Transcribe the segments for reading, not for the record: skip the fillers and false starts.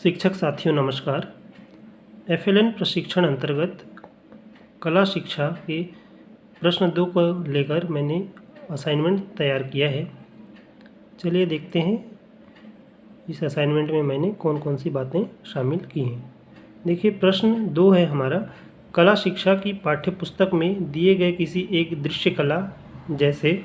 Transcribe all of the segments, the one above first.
शिक्षक साथियों नमस्कार। एफएलएन प्रशिक्षण अंतर्गत कला शिक्षा के प्रश्न 2 को लेकर मैंने असाइनमेंट तैयार किया है। चलिए देखते हैं इस असाइनमेंट में मैंने कौन कौन सी बातें शामिल की हैं। देखिए प्रश्न 2 है हमारा, कला शिक्षा की पाठ्यपुस्तक में दिए गए किसी एक दृश्य कला जैसे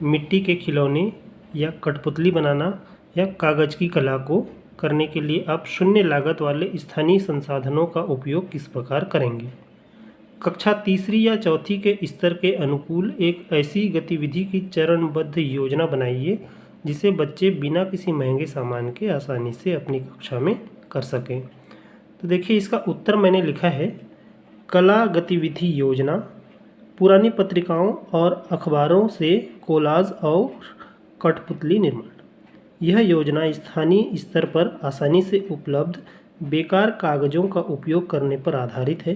मिट्टी के खिलौने या कठपुतली बनाना या कागज़ की कला को करने के लिए आप शून्य लागत वाले स्थानीय संसाधनों का उपयोग किस प्रकार करेंगे। कक्षा तीसरी या चौथी के स्तर के अनुकूल एक ऐसी गतिविधि की चरणबद्ध योजना बनाइए जिसे बच्चे बिना किसी महंगे सामान के आसानी से अपनी कक्षा में कर सकें। तो देखिए इसका उत्तर मैंने लिखा है, कला गतिविधि योजना पुरानी पत्रिकाओं और अखबारों से कोलाज और कठपुतली निर्माण। यह योजना स्थानीय स्तर पर आसानी से उपलब्ध बेकार कागज़ों का उपयोग करने पर आधारित है,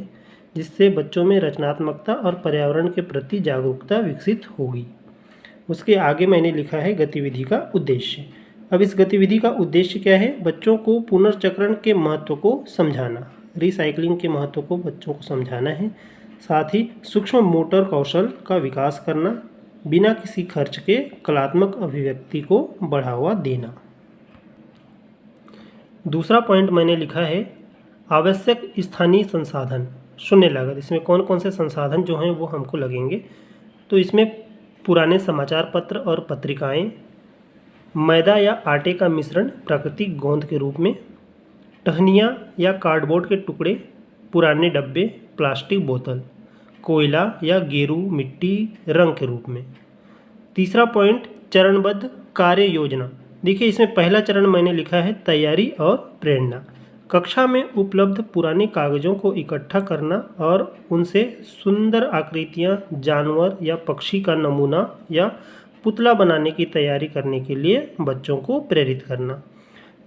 जिससे बच्चों में रचनात्मकता और पर्यावरण के प्रति जागरूकता विकसित होगी। उसके आगे मैंने लिखा है गतिविधि का उद्देश्य। अब इस गतिविधि का उद्देश्य क्या है? बच्चों को पुनर्चक्रण के महत्व को समझाना, रिसाइकलिंग के महत्व को बच्चों को समझाना है। साथ ही सूक्ष्म मोटर कौशल का विकास करना, बिना किसी खर्च के कलात्मक अभिव्यक्ति को बढ़ावा देना। दूसरा पॉइंट मैंने लिखा है, आवश्यक स्थानीय संसाधन शून्य लागत। इसमें कौन कौन से संसाधन जो हैं वो हमको लगेंगे, तो इसमें पुराने समाचार पत्र और पत्रिकाएं, मैदा या आटे का मिश्रण प्राकृतिक गोंद के रूप में, टहनियाँ या कार्डबोर्ड के टुकड़े, पुराने डब्बे, प्लास्टिक बोतल, कोयला या गेरू मिट्टी रंग के रूप में। तीसरा पॉइंट, चरणबद्ध कार्य योजना। देखिए इसमें पहला चरण मैंने लिखा है तैयारी और प्रेरणा। कक्षा में उपलब्ध पुराने कागज़ों को इकट्ठा करना और उनसे सुंदर आकृतियां, जानवर या पक्षी का नमूना या पुतला बनाने की तैयारी करने के लिए बच्चों को प्रेरित करना।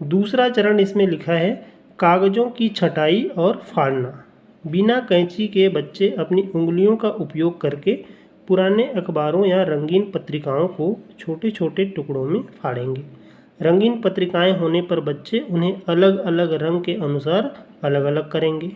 दूसरा चरण इसमें लिखा है कागज़ों की छटाई और फाड़ना। बिना कैंची के बच्चे अपनी उंगलियों का उपयोग करके पुराने अखबारों या रंगीन पत्रिकाओं को छोटे छोटे टुकड़ों में फाड़ेंगे। रंगीन पत्रिकाएं होने पर बच्चे उन्हें अलग अलग रंग के अनुसार अलग अलग करेंगे।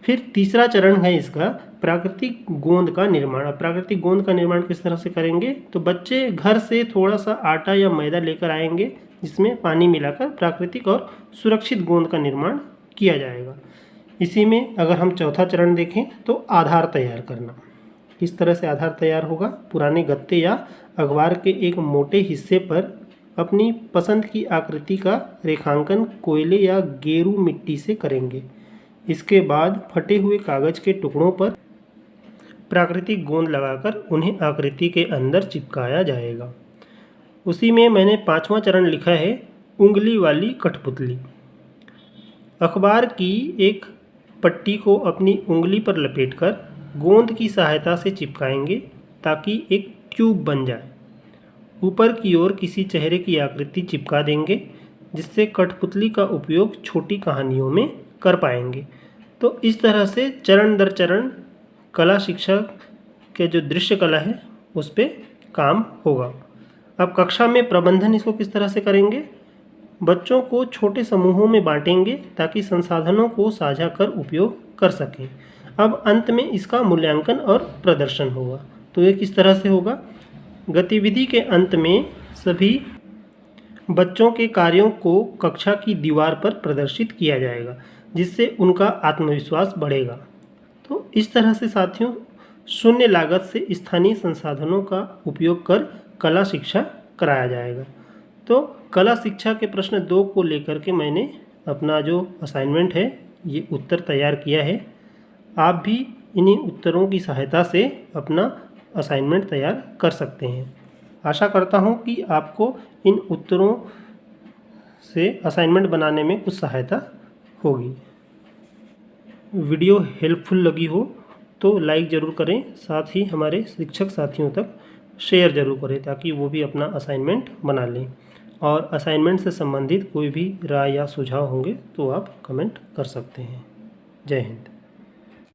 फिर तीसरा चरण है इसका प्राकृतिक गोंद का निर्माण। प्राकृतिक गोंद का निर्माण किस तरह से करेंगे, तो बच्चे घर से थोड़ा सा आटा या मैदा लेकर आएंगे, जिसमें पानी मिलाकर प्राकृतिक और सुरक्षित गोंद का निर्माण किया जाएगा। इसी में अगर हम चौथा चरण देखें तो आधार तैयार करना। किस तरह से आधार तैयार होगा, पुराने गत्ते या अखबार के एक मोटे हिस्से पर अपनी पसंद की आकृति का रेखांकन कोयले या गेरू मिट्टी से करेंगे। इसके बाद फटे हुए कागज़ के टुकड़ों पर प्राकृतिक गोंद लगाकर उन्हें आकृति के अंदर चिपकाया जाएगा। उसी में मैंने पांचवा चरण लिखा है उंगली वाली कठपुतली। अखबार की एक पट्टी को अपनी उंगली पर लपेटकर गोंद की सहायता से चिपकाएंगे ताकि एक ट्यूब बन जाए। ऊपर की ओर किसी चेहरे की आकृति चिपका देंगे, जिससे कठपुतली का उपयोग छोटी कहानियों में कर पाएंगे। तो इस तरह से चरण दर चरण कला शिक्षा के जो दृश्य कला है उस पर काम होगा। अब कक्षा में प्रबंधन इसको किस तरह से करेंगे, बच्चों को छोटे समूहों में बांटेंगे ताकि संसाधनों को साझा कर उपयोग कर सकें। अब अंत में इसका मूल्यांकन और प्रदर्शन होगा। तो ये किस तरह से होगा, गतिविधि के अंत में सभी बच्चों के कार्यों को कक्षा की दीवार पर प्रदर्शित किया जाएगा, जिससे उनका आत्मविश्वास बढ़ेगा। तो इस तरह से साथियों शून्य लागत से स्थानीय संसाधनों का उपयोग कर कला शिक्षा कराया जाएगा। तो कला शिक्षा के प्रश्न 2 को लेकर के मैंने अपना जो असाइनमेंट है ये उत्तर तैयार किया है। आप भी इन्हीं उत्तरों की सहायता से अपना असाइनमेंट तैयार कर सकते हैं। आशा करता हूँ कि आपको इन उत्तरों से असाइनमेंट बनाने में कुछ सहायता होगी। वीडियो हेल्पफुल लगी हो तो लाइक ज़रूर करें, साथ ही हमारे शिक्षक साथियों तक शेयर ज़रूर करें ताकि वो भी अपना असाइनमेंट बना लें। और असाइनमेंट से संबंधित कोई भी राय या सुझाव होंगे तो आप कमेंट कर सकते हैं। जय हिंद।